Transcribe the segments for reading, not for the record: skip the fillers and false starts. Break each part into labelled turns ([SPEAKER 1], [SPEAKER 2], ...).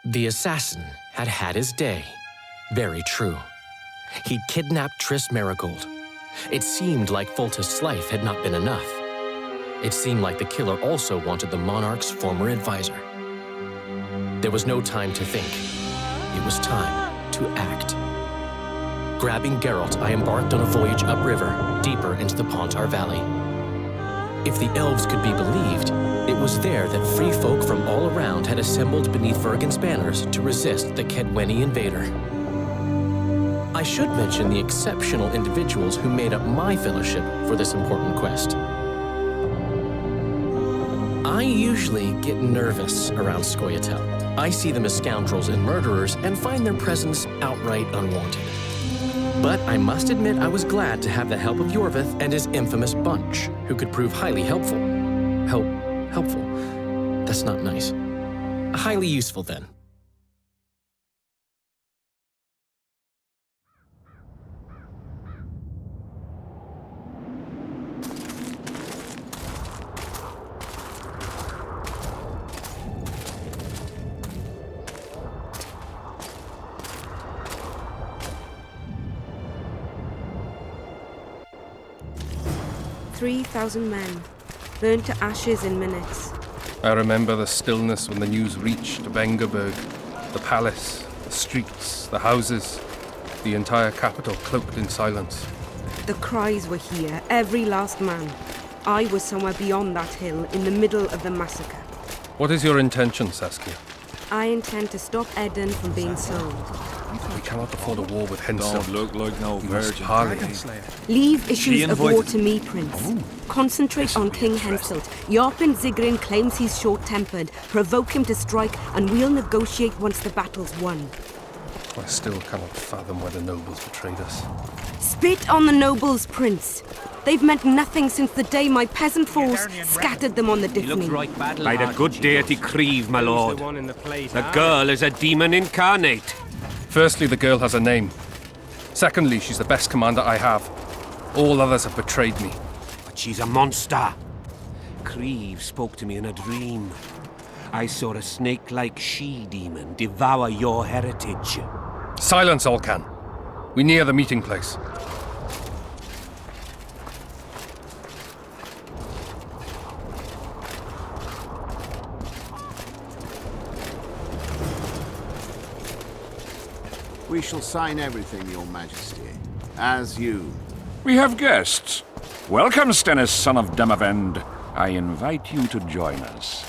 [SPEAKER 1] The assassin had had his day. Very true. He'd kidnapped Triss Marigold. It seemed like Foltest's life had not been enough. It seemed like the killer also wanted the monarch's former advisor. There was no time to think. It was time to act. Grabbing Geralt, I embarked on a voyage upriver, deeper into the Pontar Valley. If the elves could be believed, it was there that free folk from all around had assembled beneath Vergen's banners to resist the Kedweni invader. I should mention the exceptional individuals who made up my fellowship for this important quest. I usually get nervous around Scoia'tael. I see them as scoundrels and murderers and find their presence outright unwanted. But I must admit I was glad to have the help of Iorveth and his infamous bunch, who could prove highly helpful. Helpful? That's not nice. Highly useful, then.
[SPEAKER 2] "3,000 men, burned to ashes in minutes."
[SPEAKER 3] I remember the stillness when the news reached Vengerberg, the palace, the streets, the houses, the entire capital cloaked in silence.
[SPEAKER 2] The cries were here, every last man. I was somewhere beyond that hill, in the middle of the massacre.
[SPEAKER 3] What is your intention, Saskia?
[SPEAKER 2] I intend to stop Eden from being sold.
[SPEAKER 3] We cannot afford a war with Henselt.
[SPEAKER 4] Don't look like no virgin.
[SPEAKER 2] Leave issues of war
[SPEAKER 4] invited-
[SPEAKER 2] to me, Prince. Concentrate on King Henselt. Jarpen Zigrin claims he's short-tempered. Provoke him to strike, and we'll negotiate once the battle's won.
[SPEAKER 3] I still cannot fathom why the nobles betrayed us.
[SPEAKER 2] Spit on the nobles, Prince. They've meant nothing since the day my peasant force scattered them on the Diffney.
[SPEAKER 5] By the good deity Creve, my lord. The girl is a demon incarnate.
[SPEAKER 3] Firstly, the girl has a name. Secondly, she's the best commander I have. All others have betrayed me.
[SPEAKER 5] But she's a monster. Creve spoke to me in a dream. I saw a snake-like she-demon devour your heritage.
[SPEAKER 3] Silence, Alcan. We near the meeting place.
[SPEAKER 6] We shall sign everything, Your Majesty. As you.
[SPEAKER 4] We have guests. Welcome, Stennis, son of Demavend. I invite you to join us.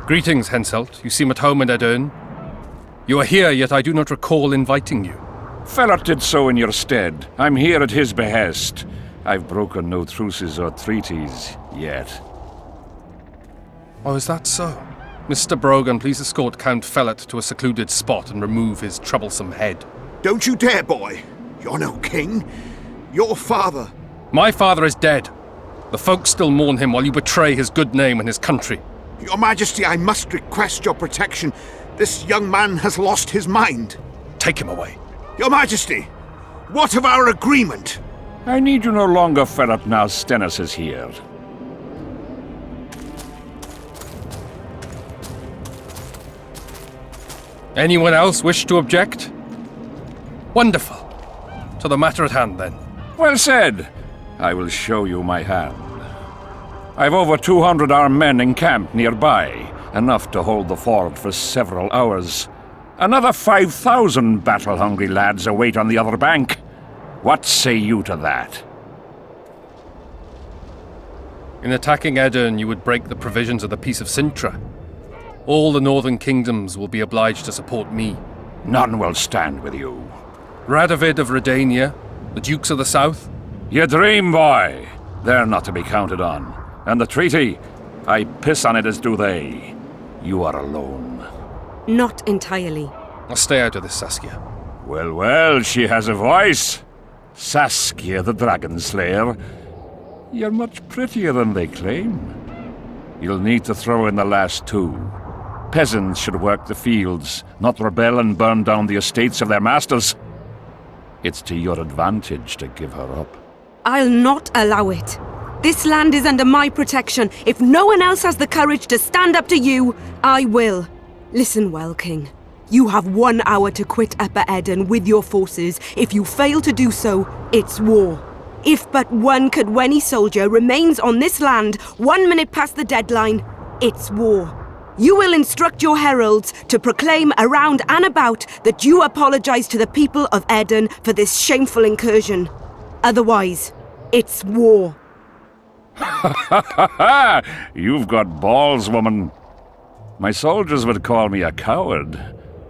[SPEAKER 3] Greetings, Henselt. You seem at home in Edern. You are here, yet I do not recall inviting you.
[SPEAKER 4] Felot did so in your stead. I'm here at his behest. I've broken no truces or treaties yet.
[SPEAKER 3] Oh, is that so? Mr. Brogan, please escort Count Felot to a secluded spot and remove his troublesome head.
[SPEAKER 6] Don't you dare, boy. You're no king. Your father.
[SPEAKER 3] My father is dead. The folk still mourn him while you betray his good name and his country.
[SPEAKER 6] Your Majesty, I must request your protection. This young man has lost his mind.
[SPEAKER 3] Take him away.
[SPEAKER 6] Your Majesty, what of our agreement?
[SPEAKER 4] I need you no longer, Felot, now Stennis is here.
[SPEAKER 3] Anyone else wish to object? Wonderful. To the matter at hand, then.
[SPEAKER 4] Well said. I will show you my hand. I've over 200 armed men encamped nearby, enough to hold the fort for several hours. Another 5,000 battle-hungry lads await on the other bank. What say you to that?
[SPEAKER 3] In attacking Edern, you would break the provisions of the Peace of Sintra. All the northern kingdoms will be obliged to support me.
[SPEAKER 4] None will stand with you.
[SPEAKER 3] Radovid of Redania, the Dukes of the South.
[SPEAKER 4] You dream, boy. They're not to be counted on. And the treaty, I piss on it as do they. You are alone.
[SPEAKER 2] Not entirely.
[SPEAKER 3] I'll stay out of this, Saskia.
[SPEAKER 4] Well, well, she has a voice. Saskia the Dragon Slayer. You're much prettier than they claim. You'll need to throw in the last two. Peasants should work the fields, not rebel and burn down the estates of their masters. It's to your advantage to give her up.
[SPEAKER 2] I'll not allow it. This land is under my protection. If no one else has the courage to stand up to you, I will. Listen well, King. You have 1 hour to quit Upper Eden with your forces. If you fail to do so, it's war. If but one Cadweni soldier remains on this land 1 minute past the deadline, it's war. You will instruct your heralds to proclaim around and about that you apologize to the people of Eden for this shameful incursion. Otherwise, it's war.
[SPEAKER 4] You've got balls, woman. My soldiers would call me a coward.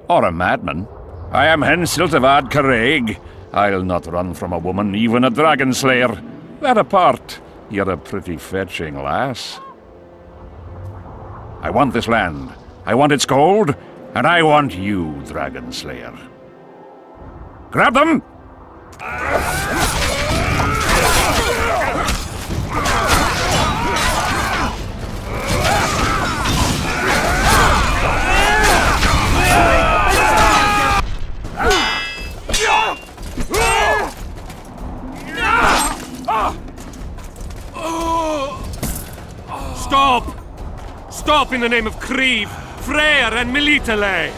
[SPEAKER 4] Or a madman. I am Henselt of Ad Caraig. I'll not run from a woman, even a dragon slayer. That apart, you're a pretty fetching lass. I want this land. I want its gold. And I want you, dragon slayer. Grab them!
[SPEAKER 5] Stop! Stop in the name of Creve, Freyr and Militale!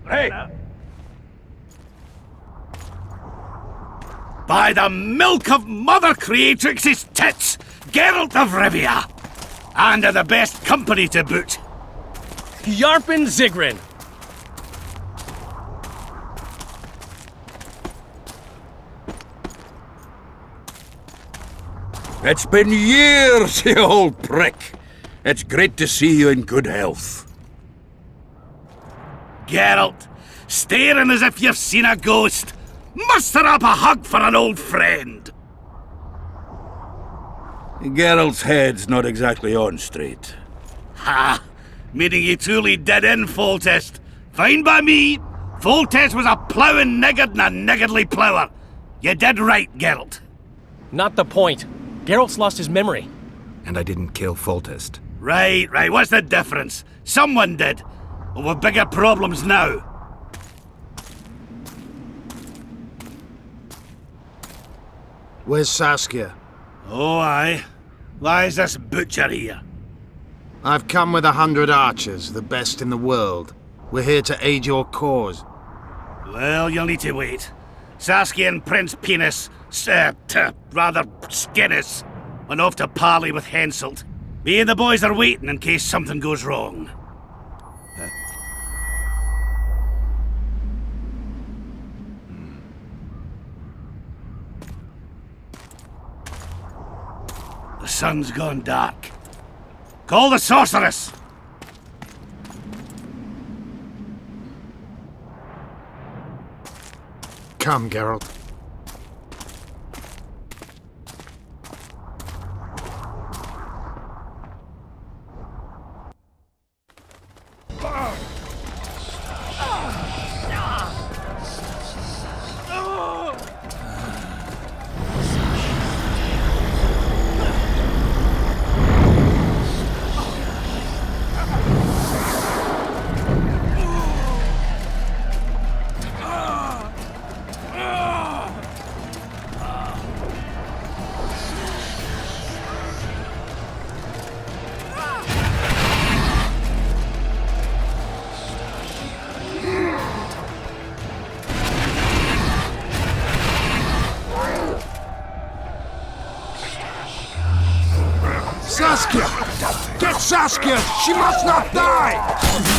[SPEAKER 7] Hey! By the milk of Mother Creatrix's tits, Geralt of Rivia! And of the best company to boot.
[SPEAKER 1] Yarpen Zigrin!
[SPEAKER 8] It's been years, you old prick. It's great to see you in good health.
[SPEAKER 7] Geralt, staring as if you've seen a ghost. Muster up a hug for an old friend.
[SPEAKER 8] Geralt's head's not exactly on straight.
[SPEAKER 7] Ha! Meaning you truly did in Foltest. Fine by me. Foltest was a ploughing niggard and a niggardly plougher. You did right, Geralt.
[SPEAKER 1] Not the point. Geralt's lost his memory.
[SPEAKER 6] And I didn't kill Foltest.
[SPEAKER 7] Right. What's the difference? Someone did. Well, we've bigger problems now.
[SPEAKER 9] Where's Saskia?
[SPEAKER 7] Oh, aye. Why is this butcher here?
[SPEAKER 9] I've come with 100 archers, the best in the world. We're here to aid your cause.
[SPEAKER 7] Well, you'll need to wait. Saskia and Prince Penis, rather Skinnis, went off to parley with Henselt. Me and the boys are waiting in case something goes wrong. The sun's gone dark. Call the sorceress!
[SPEAKER 9] Come, Geralt.
[SPEAKER 8] Saskia! Get Saskia! She must not die!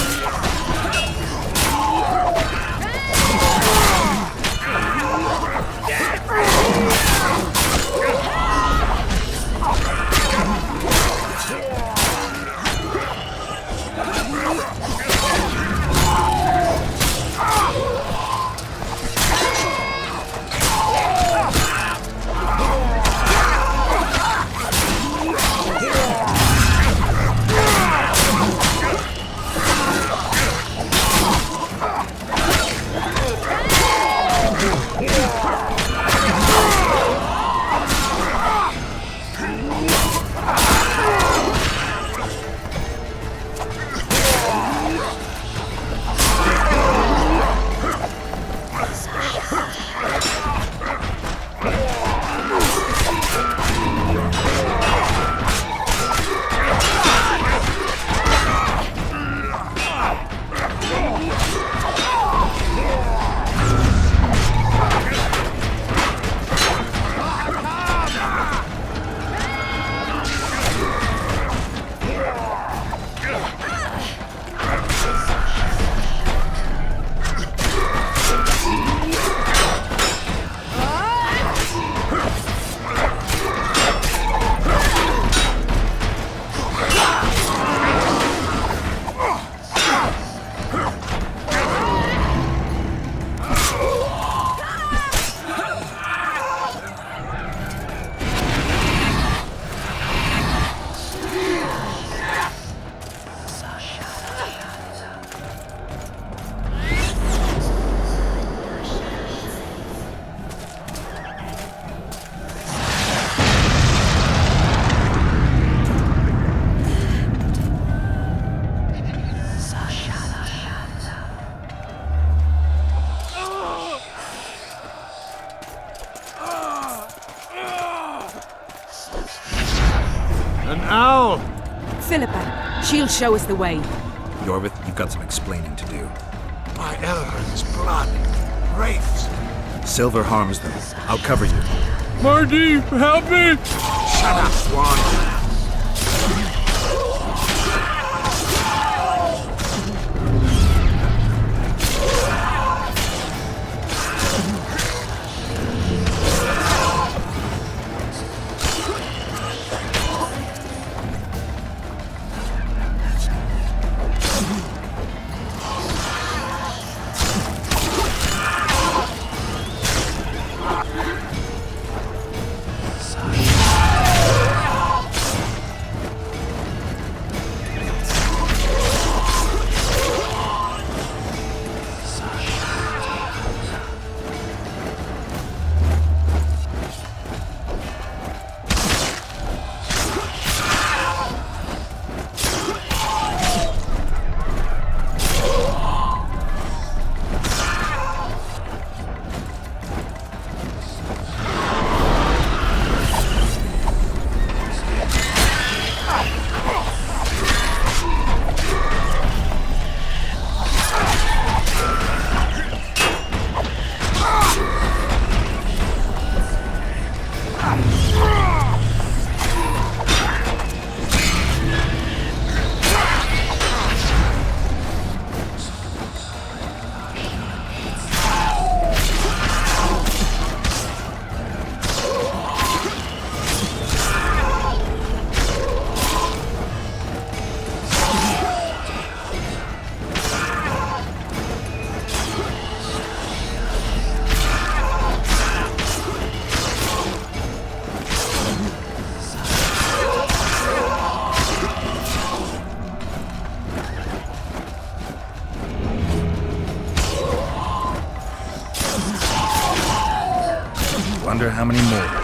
[SPEAKER 9] An owl!
[SPEAKER 2] Philippa, she'll show us the way.
[SPEAKER 10] Iorveth, you've got some explaining to do.
[SPEAKER 8] My elephant's blood. Wraiths.
[SPEAKER 10] Silver harms them. I'll cover you.
[SPEAKER 3] Marty, help me!
[SPEAKER 8] Shut up, Swan.
[SPEAKER 10] Wonder how many more.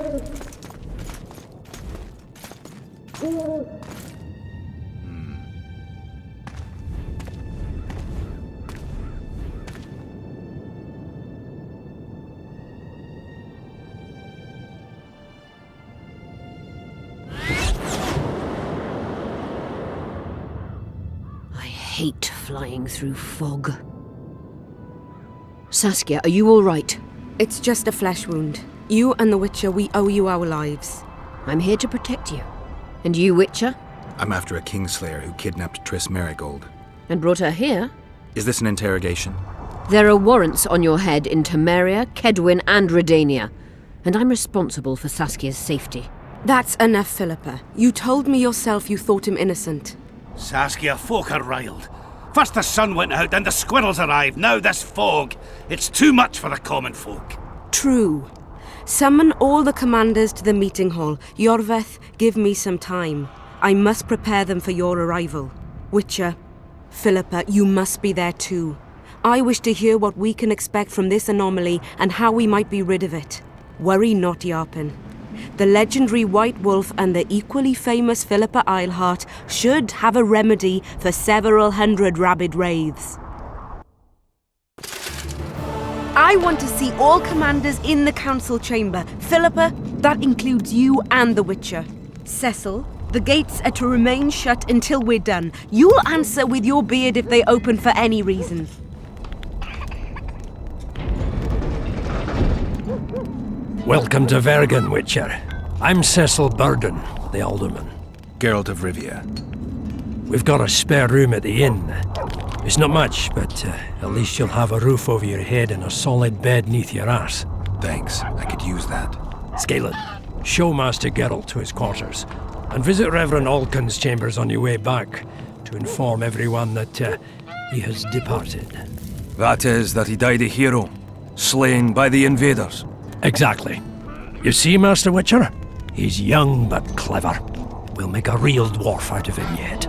[SPEAKER 11] I hate flying through fog. Saskia, are you all right?
[SPEAKER 2] It's just a flesh wound. You and the Witcher, we owe you our lives.
[SPEAKER 11] I'm here to protect you. And you, Witcher?
[SPEAKER 10] I'm after a Kingslayer who kidnapped Triss Marigold.
[SPEAKER 11] And brought her here?
[SPEAKER 10] Is this an interrogation?
[SPEAKER 11] There are warrants on your head in Temeria, Kedwin, and Redania. And I'm responsible for Saskia's safety.
[SPEAKER 2] That's enough, Philippa. You told me yourself you thought him innocent.
[SPEAKER 7] Saskia, folk are riled. First the sun went out, then the squirrels arrived, now this fog. It's too much for the common folk.
[SPEAKER 2] True. Summon all the commanders to the meeting hall. Iorveth, give me some time. I must prepare them for your arrival. Witcher, Philippa, you must be there too. I wish to hear what we can expect from this anomaly and how we might be rid of it. Worry not, Yarpen. The legendary White Wolf and the equally famous Philippa Eilhart should have a remedy for several hundred rabid wraiths. I want to see all commanders in the council chamber. Philippa, that includes you and the Witcher. Cecil, the gates are to remain shut until we're done. You'll answer with your beard if they open for any reason.
[SPEAKER 12] Welcome to Vergen, Witcher. I'm Cecil Burden, the Alderman.
[SPEAKER 10] Geralt of Rivia.
[SPEAKER 12] We've got a spare room at the inn. It's not much, but at least you'll have a roof over your head and a solid bed neath your ass.
[SPEAKER 10] Thanks, I could use that.
[SPEAKER 12] Scalen, show Master Geralt to his quarters, and visit Reverend Alcon's chambers on your way back to inform everyone that he has departed.
[SPEAKER 13] That is, that he died a hero, slain by the invaders.
[SPEAKER 12] Exactly. You see, Master Witcher? He's young but clever. We'll make a real dwarf out of him yet.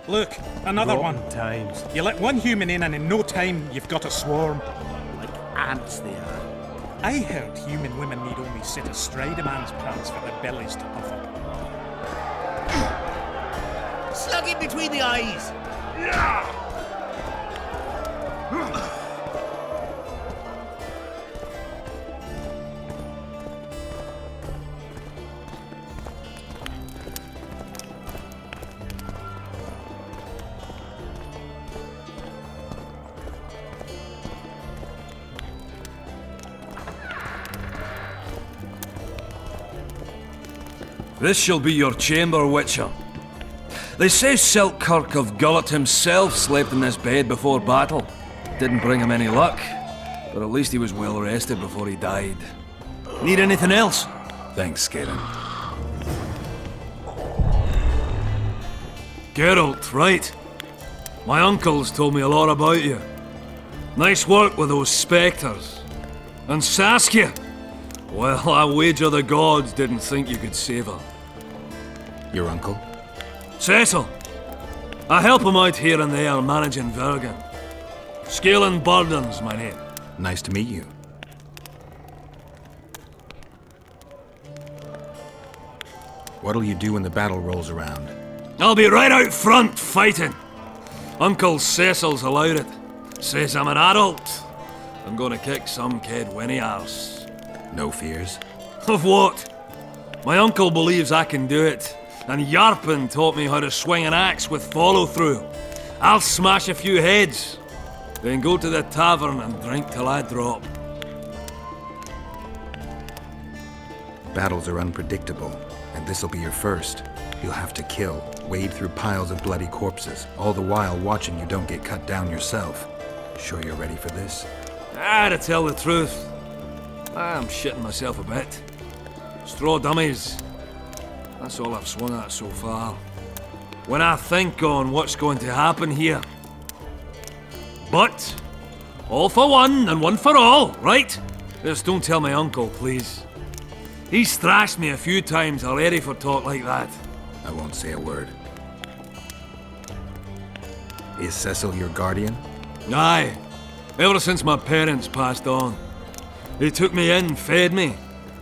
[SPEAKER 14] Look, another
[SPEAKER 15] Rotten
[SPEAKER 14] one.
[SPEAKER 15] times.
[SPEAKER 14] You let one human in and in no time you've got a swarm.
[SPEAKER 15] Like ants they are.
[SPEAKER 14] I heard human women need only sit astride a man's pants for their bellies to puff up.
[SPEAKER 15] Slug it between the eyes!
[SPEAKER 13] This shall be your chamber, Witcher. They say Selkirk of Gullet himself slept in this bed before battle. Didn't bring him any luck, but at least he was well rested before he died. Need anything else?
[SPEAKER 10] Thanks, Scalen.
[SPEAKER 13] Geralt, right. My uncles told me a lot about you. Nice work with those spectres. And Saskia! Well, I wager the gods didn't think you could save her.
[SPEAKER 10] Your uncle?
[SPEAKER 13] Cecil! I help him out here and there managing Vergen. Scalen Burden's my name.
[SPEAKER 10] Nice to meet you. What'll you do when the battle rolls around?
[SPEAKER 13] I'll be right out front fighting. Uncle Cecil's allowed it. Says I'm an adult. I'm gonna kick some kid when he asks.
[SPEAKER 10] No fears?
[SPEAKER 13] Of what? My uncle believes I can do it, and Yarpen taught me how to swing an axe with follow-through. I'll smash a few heads, then go to the tavern and drink till I drop.
[SPEAKER 10] Battles are unpredictable, and this'll be your first. You'll have to kill, wade through piles of bloody corpses, all the while watching you don't get cut down yourself. Sure you're ready for this?
[SPEAKER 13] To tell the truth, I'm shitting myself a bit. Straw dummies. That's all I've swung at so far. When I think on what's going to happen here. But, all for one and one for all, right? Just don't tell my uncle, please. He's thrashed me a few times already for talk like that.
[SPEAKER 10] I won't say a word. Is Cecil your guardian?
[SPEAKER 13] Aye. Ever since my parents passed on. He took me in, fed me,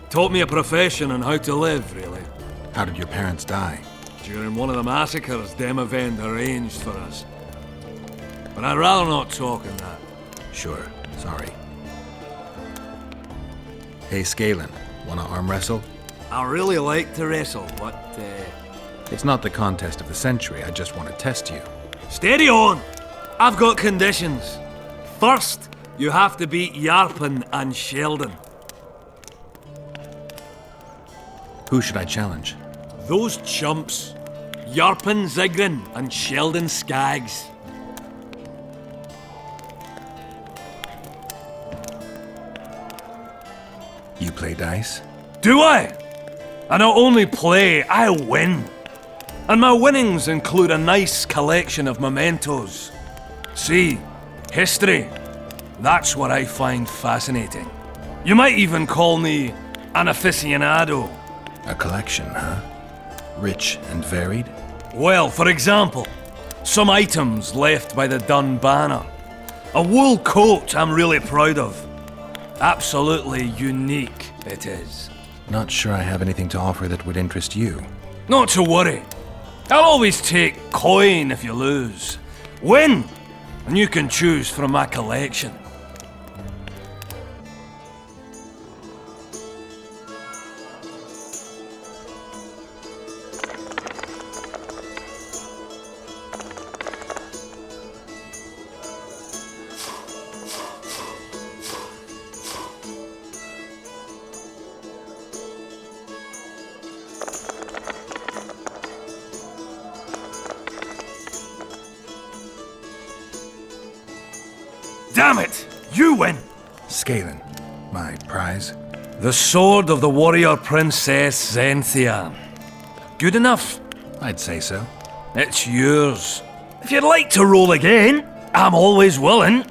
[SPEAKER 13] taught me a profession and how to live, really.
[SPEAKER 10] How did your parents die?
[SPEAKER 13] During one of the massacres Demavend arranged for us. But I'd rather not talk on that.
[SPEAKER 10] Sure, sorry. Hey, Scalen, wanna arm wrestle?
[SPEAKER 13] I really like to wrestle, but,
[SPEAKER 10] It's not the contest of the century, I just want to test you.
[SPEAKER 13] Steady on! I've got conditions. First, you have to beat Yarpen and Sheldon.
[SPEAKER 10] Who should I challenge?
[SPEAKER 13] Those chumps. Yarpen Zigrin and Sheldon Skaggs.
[SPEAKER 10] You play dice?
[SPEAKER 13] Do I? I not only play, I win. And my winnings include a nice collection of mementos. See, history. That's what I find fascinating. You might even call me an aficionado.
[SPEAKER 10] A collection, huh? Rich and varied?
[SPEAKER 13] Well, for example, some items left by the Dun Banner. A wool coat I'm really proud of. Absolutely unique, it is.
[SPEAKER 10] Not sure I have anything to offer that would interest you.
[SPEAKER 13] Not to worry. I'll always take coin if you lose. Win, and you can choose from my collection. Damn it! You win!
[SPEAKER 10] Scalen, my prize?
[SPEAKER 13] The sword of the warrior princess Zenthia. Good enough?
[SPEAKER 10] I'd say so.
[SPEAKER 13] It's yours. If you'd like to roll again, I'm always willing.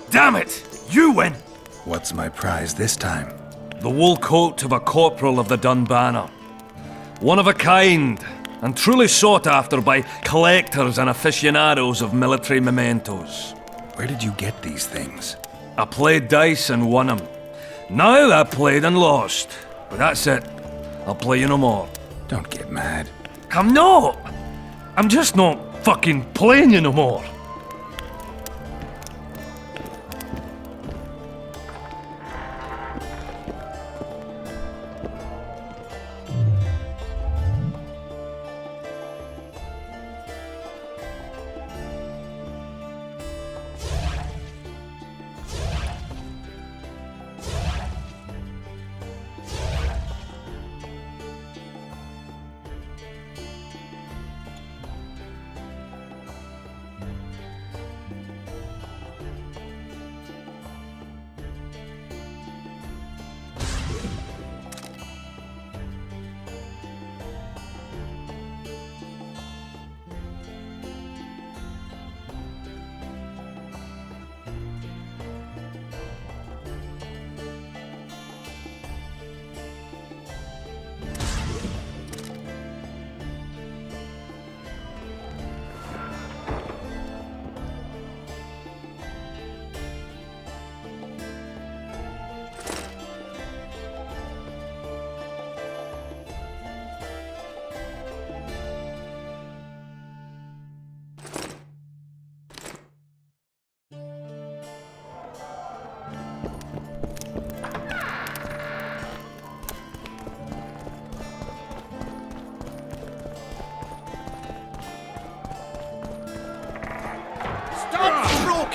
[SPEAKER 13] Damn it! You win!
[SPEAKER 10] What's my prize this time?
[SPEAKER 13] The wool coat of a corporal of the Dun Banner. One of a kind, and truly sought after by collectors and aficionados of military mementos.
[SPEAKER 10] Where did you get these things?
[SPEAKER 13] I played dice and won them. Now I played and lost. But that's it. I'll play you no more.
[SPEAKER 10] Don't get mad.
[SPEAKER 13] I'm not! I'm just not fucking playing you no more.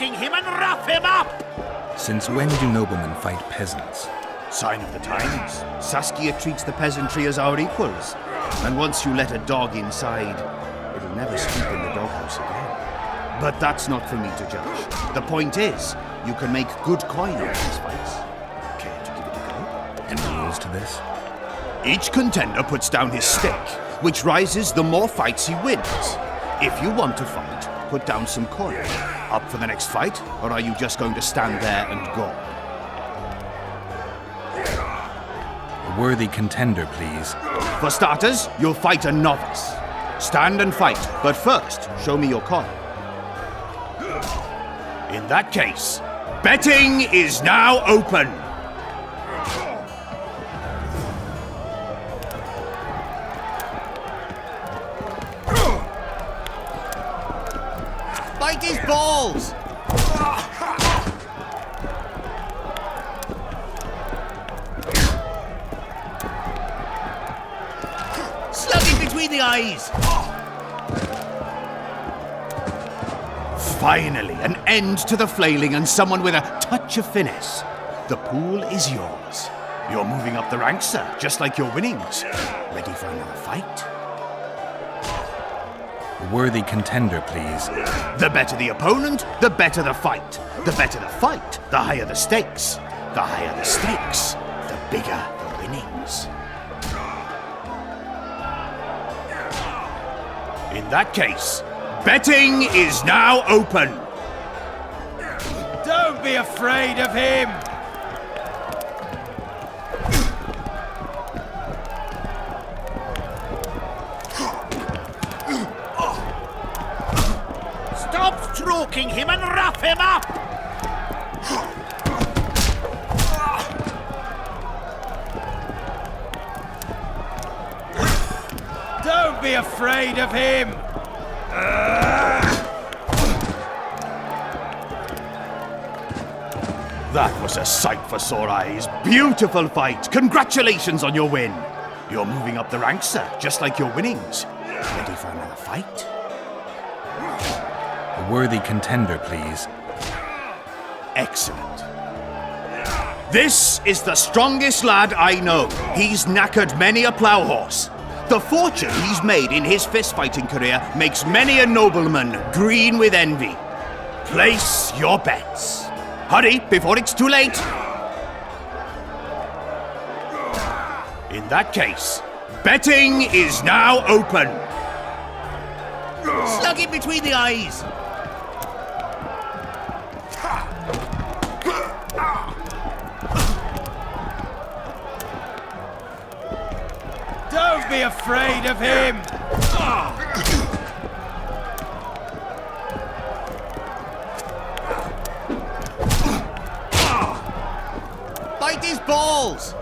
[SPEAKER 15] stroking him and rough him up!
[SPEAKER 10] Since when do noblemen fight peasants?
[SPEAKER 16] Sign of the times. Saskia treats the peasantry as our equals. And once you let a dog inside, it'll never sleep in the doghouse again. But that's not for me to judge. The point is, you can make good coin on these fights. Care to give it a go?
[SPEAKER 10] Any rules to this?
[SPEAKER 16] Each contender puts down his stake, which rises the more fights he wins. If you want to fight, put down some coin. Up for the next fight, or are you just going to stand there and go?
[SPEAKER 10] A worthy contender, please.
[SPEAKER 16] For starters, you'll fight a novice. Stand and fight, but first, show me your coin. In that case, betting is now open.
[SPEAKER 15] Bite his balls! Slug him between the eyes!
[SPEAKER 16] Finally, an end to the flailing and someone with a touch of finesse. The pool is yours. You're moving up the ranks, sir, just like your winnings. Ready for another fight?
[SPEAKER 10] A worthy contender, please.
[SPEAKER 16] The better the opponent, the better the fight. The better the fight, the higher the stakes. The higher the stakes, the bigger the winnings. In that case, betting is now open.
[SPEAKER 15] Don't be afraid of him! Stop stroking him and rough him up! Don't be afraid of him!
[SPEAKER 16] That was a sight for sore eyes. Beautiful fight. Congratulations on your win. You're moving up the ranks, sir, just like your winnings. Ready for another fight?
[SPEAKER 10] A worthy contender, please.
[SPEAKER 16] Excellent. This is the strongest lad I know. He's knackered many a plough horse. The fortune he's made in his fist-fighting career makes many a nobleman green with envy. Place your bets. Hurry, before it's too late. In that case, betting is now open.
[SPEAKER 15] Slug him between the eyes! Don't be afraid of him! Bite his balls!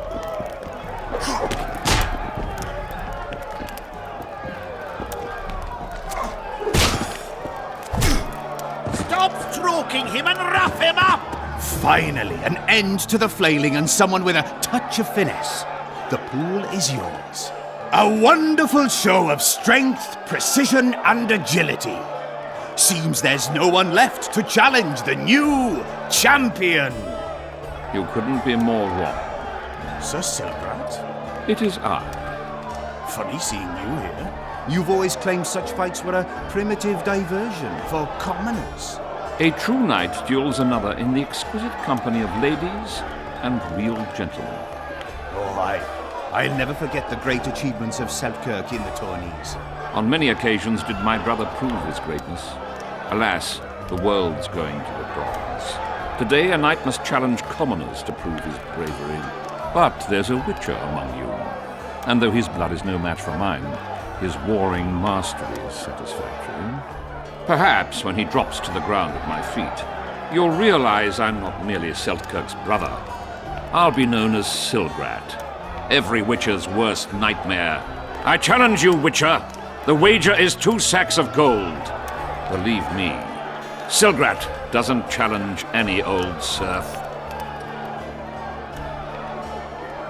[SPEAKER 15] Stop stroking him and rough him up!
[SPEAKER 16] Finally, an end to the flailing and someone with a touch of finesse. The pool is yours. A wonderful show of strength, precision, and agility. Seems there's no one left to challenge the new champion.
[SPEAKER 4] You couldn't be more wrong.
[SPEAKER 16] Sir Silbrat?
[SPEAKER 4] It is I.
[SPEAKER 16] Funny seeing you here. You've always claimed such fights were a primitive diversion for commoners.
[SPEAKER 4] A true knight duels another in the exquisite company of ladies and real gentlemen.
[SPEAKER 16] Oh, I'll never forget the great achievements of Selkirk in the tourneys.
[SPEAKER 4] On many occasions did my brother prove his greatness. Alas, the world's going to the dogs. Today a knight must challenge commoners to prove his bravery. But there's a witcher among you. And though his blood is no match for mine, his warring mastery is satisfactory. Perhaps when he drops to the ground at my feet, you'll realize I'm not merely Selkirk's brother. I'll be known as Silgrat, every witcher's worst nightmare. I challenge you, witcher. The wager is 2 sacks of gold. Believe me, Silgrat doesn't challenge any old serf.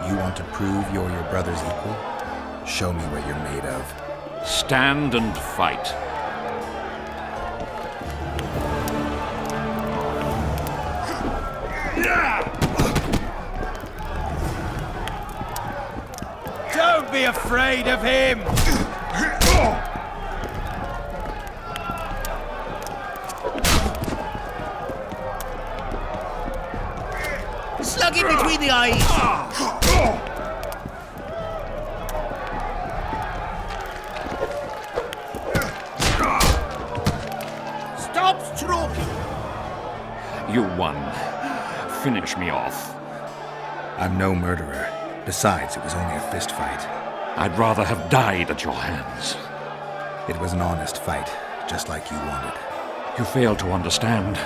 [SPEAKER 10] You want to prove you're your brother's equal? Show me what you're made of.
[SPEAKER 4] Stand and fight.
[SPEAKER 15] Don't be afraid of him! Slug him between the eyes! Stop stroking!
[SPEAKER 4] You won. Finish me off.
[SPEAKER 10] I'm no murderer. Besides, it was only a fist fight.
[SPEAKER 4] I'd rather have died at your hands.
[SPEAKER 10] It was an honest fight, just like you wanted.
[SPEAKER 4] You fail to understand.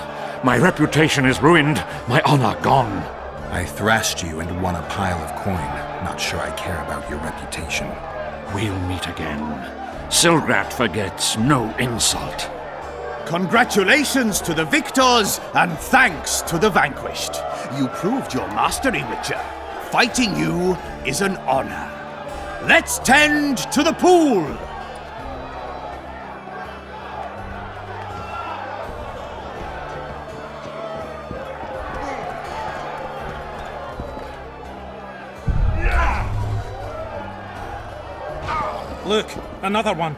[SPEAKER 4] My reputation is ruined, my honor gone.
[SPEAKER 10] I thrashed you and won a pile of coin. Not sure I care about your reputation.
[SPEAKER 4] We'll meet again. Silgrat forgets no insult.
[SPEAKER 16] Congratulations to the victors, and thanks to the vanquished. You proved your mastery, Witcher. Fighting you is an honor. Let's tend to the pool!
[SPEAKER 14] Look, another one.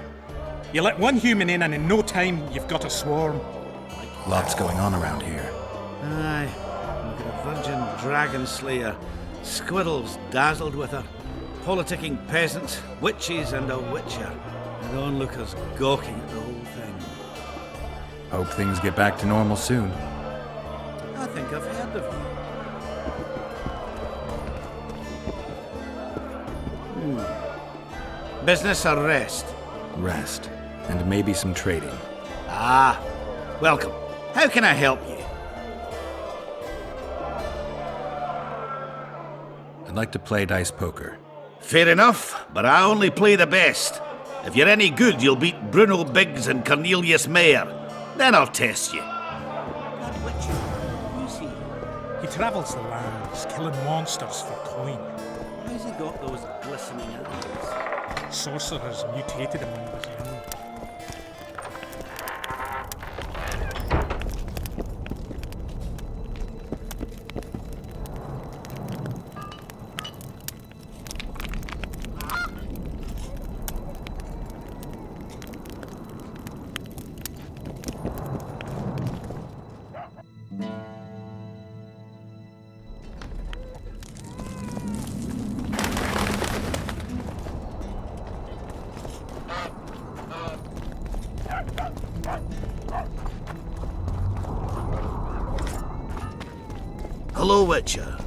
[SPEAKER 14] You let one human in and in no time you've got a swarm.
[SPEAKER 10] Lots going on around here.
[SPEAKER 7] Aye. Look at a virgin dragon slayer. Squirrels dazzled with her. Politicking peasants, witches and a witcher. And onlookers gawking at the whole thing.
[SPEAKER 10] Hope things get back to normal soon.
[SPEAKER 7] I think I've heard of you. Business or rest?
[SPEAKER 10] Rest. And maybe some trading.
[SPEAKER 7] Ah, welcome. How can I help you?
[SPEAKER 10] I'd like to play dice poker.
[SPEAKER 7] Fair enough, but I only play the best. If you're any good, you'll beat Bruno Biggs and Cornelius Mayer. Then I'll test you.
[SPEAKER 14] That witcher, who's he? He travels the lands, killing monsters for coin.
[SPEAKER 7] How's he got those glistening eyes?
[SPEAKER 14] Sorcerers mutated him when he was young.
[SPEAKER 7] Hello, Witcher.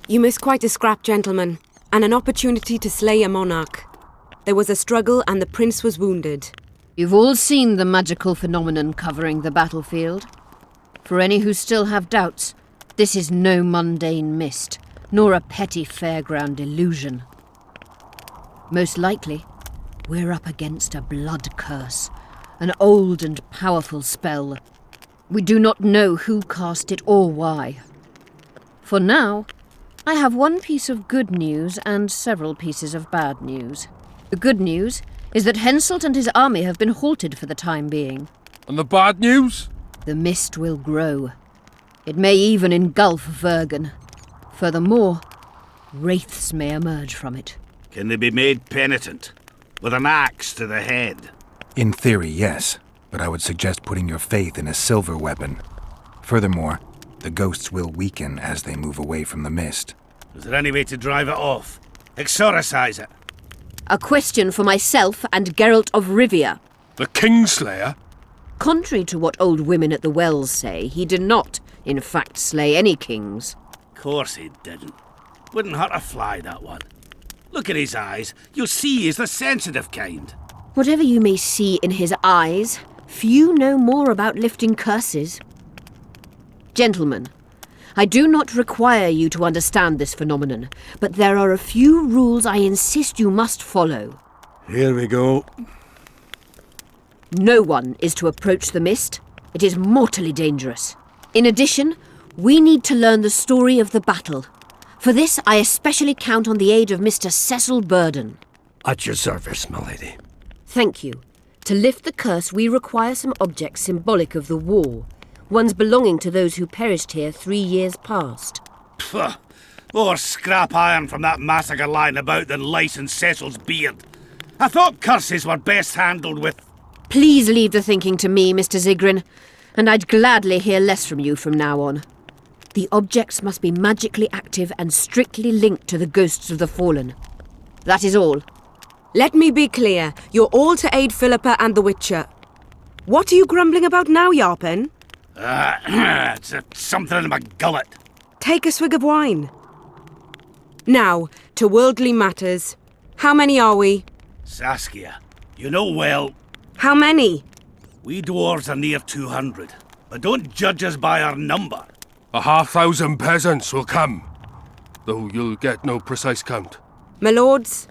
[SPEAKER 2] You missed quite a scrap, gentlemen, and an opportunity to slay a monarch. There was a struggle and the prince was wounded.
[SPEAKER 11] You've all seen the magical phenomenon covering the battlefield. For any who still have doubts, this is no mundane mist, nor a petty fairground illusion. Most likely, we're up against a blood curse, an old and powerful spell. We do not know who cast it or why. For now, I have one piece of good news and several pieces of bad news. The good news is that Henselt and his army have been halted for the time being.
[SPEAKER 3] And the bad news?
[SPEAKER 11] The mist will grow. It may even engulf Vergen. Furthermore, wraiths may emerge from it.
[SPEAKER 7] Can they be made penitent? With an axe to the head?
[SPEAKER 10] In theory, yes. but I would suggest putting your faith in a silver weapon. Furthermore, the ghosts will weaken as they move away from the mist.
[SPEAKER 7] Is there any way to drive it off? Exorcise it?
[SPEAKER 11] A question for myself and Geralt of Rivia.
[SPEAKER 3] The Kingslayer?
[SPEAKER 11] Contrary to what old women at the wells say, he did not, in fact, slay any kings.
[SPEAKER 7] Course he didn't. Wouldn't hurt a fly, that one. Look at his eyes. You'll see he's the sensitive kind.
[SPEAKER 11] Whatever you may see in his eyes, few know more about lifting curses. Gentlemen, I do not require you to understand this phenomenon, but there are a few rules I insist you must follow.
[SPEAKER 8] Here we go.
[SPEAKER 11] No one is to approach the mist. It is mortally dangerous. In addition, we need to learn the story of the battle. For this, I especially count on the aid of Mr. Cecil Burden.
[SPEAKER 12] At your service, my lady.
[SPEAKER 11] Thank you. To lift the curse, we require some objects symbolic of the war. Ones belonging to those who perished here 3 years past.
[SPEAKER 7] Pfft. More scrap iron from that massacre lying about than lice in Cecil's beard. I thought curses were best handled with...
[SPEAKER 11] Please leave the thinking to me, Mr. Zigrin, and I'd gladly hear less from you from now on. The objects must be magically active and strictly linked to the ghosts of the fallen. That is all.
[SPEAKER 2] Let me be clear. You're all to aid Philippa and the Witcher. What are you grumbling about now, Yarpen?
[SPEAKER 7] It's something in my gullet.
[SPEAKER 2] Take a swig of wine. Now, to worldly matters. How many are we?
[SPEAKER 7] Saskia, you know well...
[SPEAKER 2] How many?
[SPEAKER 7] We dwarves are near 200, but don't judge us by our number.
[SPEAKER 3] 1,000 peasants will come, though you'll get no precise count.
[SPEAKER 2] My lords?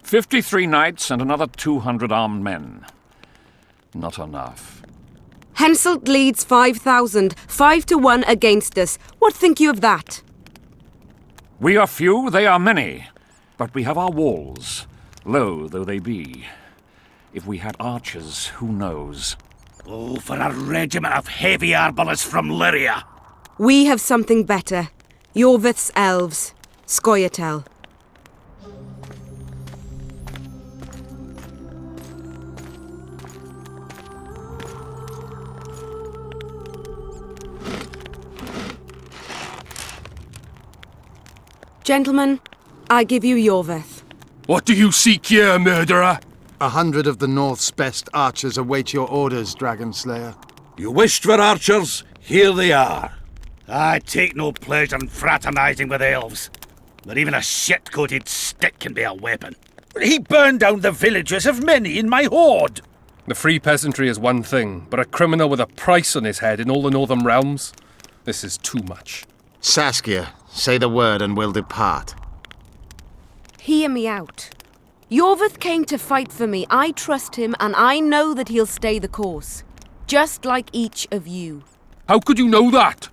[SPEAKER 4] 53 knights and another 200 armed men. Not enough.
[SPEAKER 2] Henselt leads 5,000, 5-1 against us. What think you of that?
[SPEAKER 4] We are few, they are many, but we have our walls, low though they be. If we had archers, who knows?
[SPEAKER 7] Oh, for a regiment of heavy arbalists from Lyria.
[SPEAKER 2] We have something better. Iorveth's elves. Scoia'tael. Gentlemen, I give you Iorveth.
[SPEAKER 3] What do you seek here, murderer?
[SPEAKER 9] 100 of the North's best archers await your orders, Dragon Slayer.
[SPEAKER 8] You wished for archers? Here they are.
[SPEAKER 7] I take no pleasure in fraternizing with elves. But even a shit-coated stick can be a weapon.
[SPEAKER 15] He burned down the villages of many in my horde.
[SPEAKER 3] The free peasantry is one thing, but a criminal with a price on his head in all the northern realms? This is too much.
[SPEAKER 9] Saskia, say the word and we'll depart.
[SPEAKER 2] Hear me out. Iorveth came to fight for me. I trust him, and I know that he'll stay the course. Just like each of you.
[SPEAKER 3] How could you know that?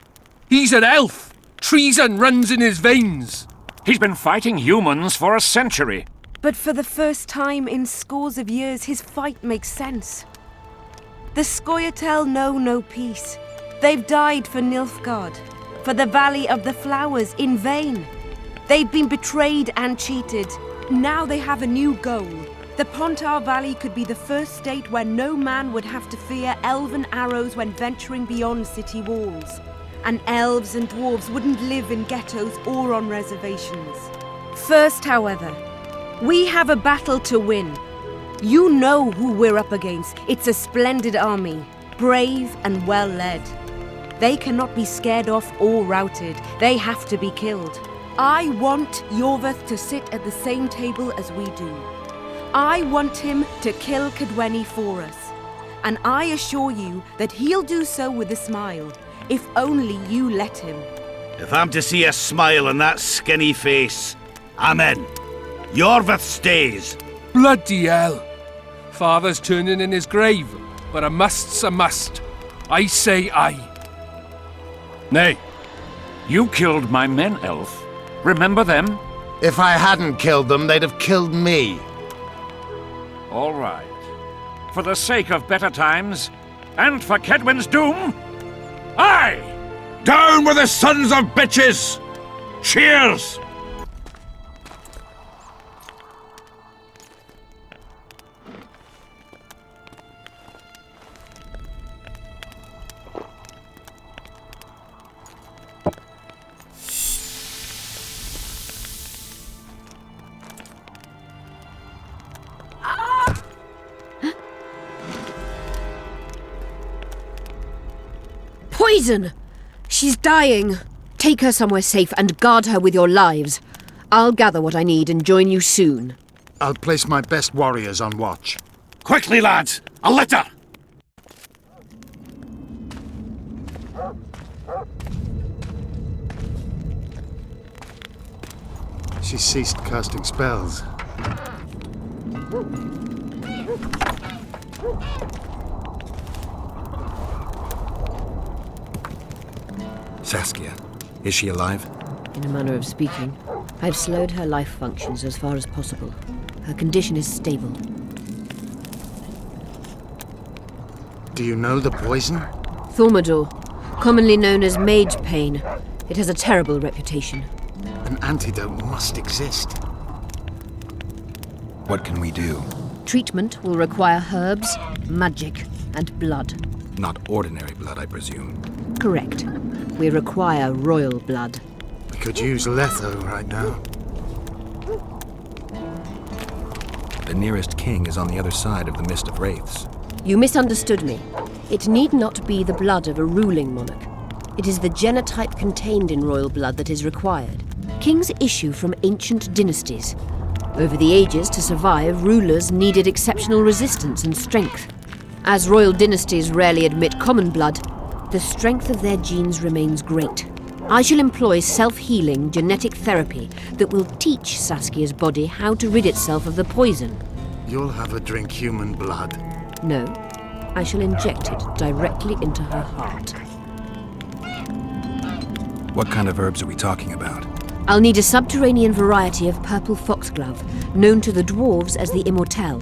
[SPEAKER 3] He's an elf. Treason runs in his veins.
[SPEAKER 4] He's been fighting humans for a century.
[SPEAKER 2] But for the first time in scores of years, his fight makes sense. The Scoia'tael know no peace. They've died for Nilfgaard, for the Valley of the Flowers, in vain. They've been betrayed and cheated. Now they have a new goal. The Pontar Valley could be the first state where no man would have to fear elven arrows when venturing beyond city walls. And elves and dwarves wouldn't live in ghettos or on reservations. First, however, we have a battle to win. You know who we're up against. It's a splendid army, brave and well led. They cannot be scared off or routed. They have to be killed. I want Iorveth to sit at the same table as we do. I want him to kill Cadweni for us. And I assure you that he'll do so with a smile, if only you let him.
[SPEAKER 7] If I'm to see a smile on that skinny face, I'm in. Iorveth stays.
[SPEAKER 3] Bloody hell. Father's turning in his grave, but a must's a must. I say aye.
[SPEAKER 4] Nay. You killed my men, elf. Remember them?
[SPEAKER 9] If I hadn't killed them, they'd have killed me.
[SPEAKER 4] All right. For the sake of better times, and for Kedwin's doom, aye!
[SPEAKER 8] Down with the sons of bitches! Cheers!
[SPEAKER 11] poison! She's dying. Take her somewhere safe and guard her with your lives. I'll gather what I need and join you soon.
[SPEAKER 9] I'll place my best warriors on watch.
[SPEAKER 7] Quickly, lads! A litter!
[SPEAKER 9] She ceased casting spells.
[SPEAKER 10] Saskia, is she alive?
[SPEAKER 11] In a manner of speaking, I've slowed her life functions as far as possible. Her condition is stable.
[SPEAKER 9] Do you know the poison?
[SPEAKER 11] Thaumadour, commonly known as mage pain. It has a terrible reputation.
[SPEAKER 9] An antidote must exist.
[SPEAKER 10] What can we do?
[SPEAKER 11] Treatment will require herbs, magic, and blood.
[SPEAKER 10] Not ordinary blood, I presume.
[SPEAKER 11] Correct. We require royal blood.
[SPEAKER 9] We could use Letho right now.
[SPEAKER 10] The nearest king is on the other side of the Mist of Wraiths.
[SPEAKER 11] You misunderstood me. It need not be the blood of a ruling monarch. It is the genotype contained in royal blood that is required. Kings issue from ancient dynasties. Over the ages, to survive, rulers needed exceptional resistance and strength. As royal dynasties rarely admit common blood, the strength of their genes remains great. I shall employ self-healing genetic therapy that will teach Saskia's body how to rid itself of the poison.
[SPEAKER 9] You'll have her drink human blood.
[SPEAKER 11] No, I shall inject it directly into her heart.
[SPEAKER 10] What kind of herbs are we talking about?
[SPEAKER 11] I'll need a subterranean variety of purple foxglove, known to the dwarves as the Immortelle,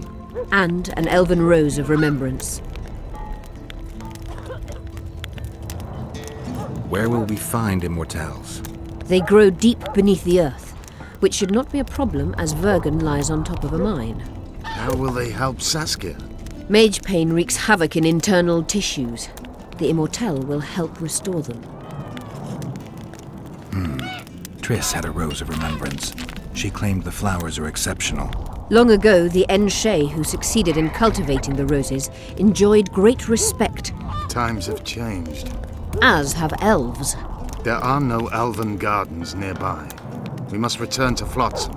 [SPEAKER 11] and an elven rose of remembrance.
[SPEAKER 10] Where will we find immortelles?
[SPEAKER 11] They grow deep beneath the earth, which should not be a problem as Vergen lies on top of a mine.
[SPEAKER 9] How will they help Saskia?
[SPEAKER 11] Mage pain wreaks havoc in internal tissues. The Immortelle will help restore them.
[SPEAKER 10] Triss had a rose of remembrance. She claimed the flowers are exceptional.
[SPEAKER 11] Long ago, the Enshe who succeeded in cultivating the roses enjoyed great respect.
[SPEAKER 9] Times have changed.
[SPEAKER 11] As have elves.
[SPEAKER 9] There are no elven gardens nearby. We must return to Flotsam.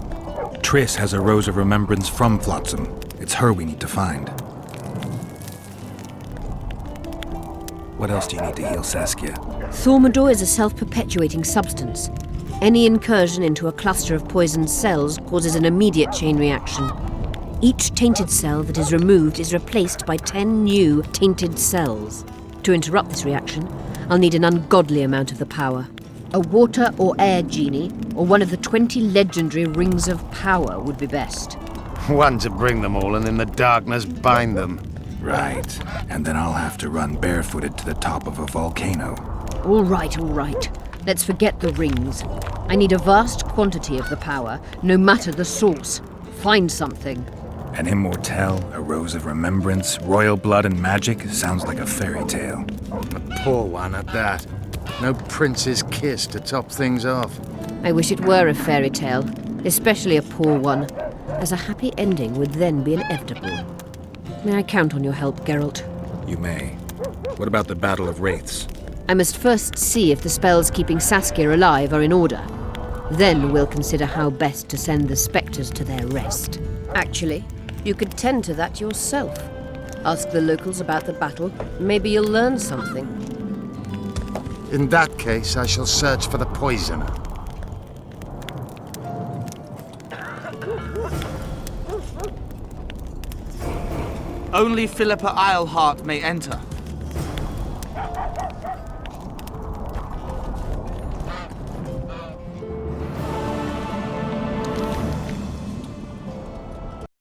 [SPEAKER 10] Triss has a rose of remembrance from Flotsam. It's her we need to find. What else do you need to heal Saskia?
[SPEAKER 11] Thaumadour is a self-perpetuating substance. Any incursion into a cluster of poisoned cells causes an immediate chain reaction. Each tainted cell that is removed is replaced by 10 new tainted cells. To interrupt this reaction, I'll need an ungodly amount of the power. A water or air genie, or one of the 20 legendary rings of power would be best.
[SPEAKER 9] One to bring them all and in the darkness bind them.
[SPEAKER 10] Right. And then I'll have to run barefooted to the top of a volcano.
[SPEAKER 11] All right, all right. Let's forget the rings. I need a vast quantity of the power, no matter the source. Find something.
[SPEAKER 10] An immortelle, a rose of remembrance, royal blood and magic sounds like a fairy tale.
[SPEAKER 9] A poor one at that. No prince's kiss to top things off.
[SPEAKER 11] I wish it were a fairy tale, especially a poor one, as a happy ending would then be inevitable. May I count on your help, Geralt?
[SPEAKER 10] You may. What about the Battle of Wraiths?
[SPEAKER 11] I must first see if the spells keeping Saskia alive are in order. Then we'll consider how best to send the spectres to their rest. Actually, you could tend to that yourself. Ask the locals about the battle. Maybe you'll learn something.
[SPEAKER 9] In that case, I shall search for the poisoner.
[SPEAKER 17] Only Philippa Eilhart may enter.